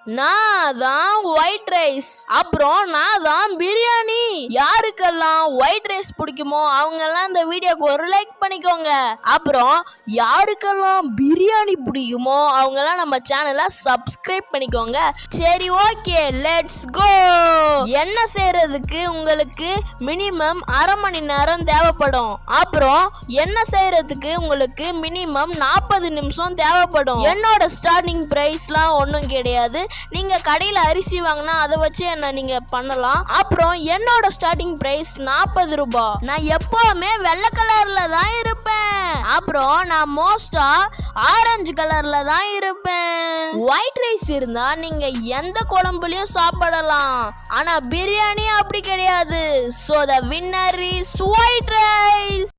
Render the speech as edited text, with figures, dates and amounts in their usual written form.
நான் தான் white rice. அப்புறம் நான் தான் பிரியாணி. யாருக்கெல்லாம் ஒயிட் ரைஸ் பிடிக்குமோ அவங்க எல்லாம் இந்த வீடியோக்கு ஒரு லைக் பண்ணிக்கோங்க. அப்புறம் யாருக்கெல்லாம் பிரியாணி பிடிக்குமோ அவங்க எல்லாம் நம்ம சேனலை சப்ஸ்கிரைப் பண்ணிக்கோங்க. சரி, ஓகே, லெட்ஸ் கோ. என்ன செய்யறதுக்கு உங்களுக்கு மினிமம் அரை மணி நேரம் தேவைப்படும். அப்புறம் என்ன செய்யறதுக்கு உங்களுக்கு மினிமம் 40 நிமிஷம் தேவைப்படும். என்னோட ஸ்டார்டிங் பிரைஸ்லாம் ஒன்றும் கிடையாது. நீங்க கடையில அரிசி வாங்கினா அதை வச்சு என்ன நீங்க பண்ணலாம். அப்புறம் என்னோட ஸ்டார்டிங் பிரைஸ் 40 ரூபாய். நான் எப்பவுமே வெள்ளை கலர்ல தான் இருப்பேன். அப்புறம் நான் மோஸ்டா ஆரஞ்சு கலர்ல தான் இருப்பேன். ஒயிட் ரைஸ் இருந்தா நீங்க எந்த குழம்புலயும் சாப்பிடலாம். ஆனா பிரியாணி அப்படி கிடையாது. So the winner is white rice.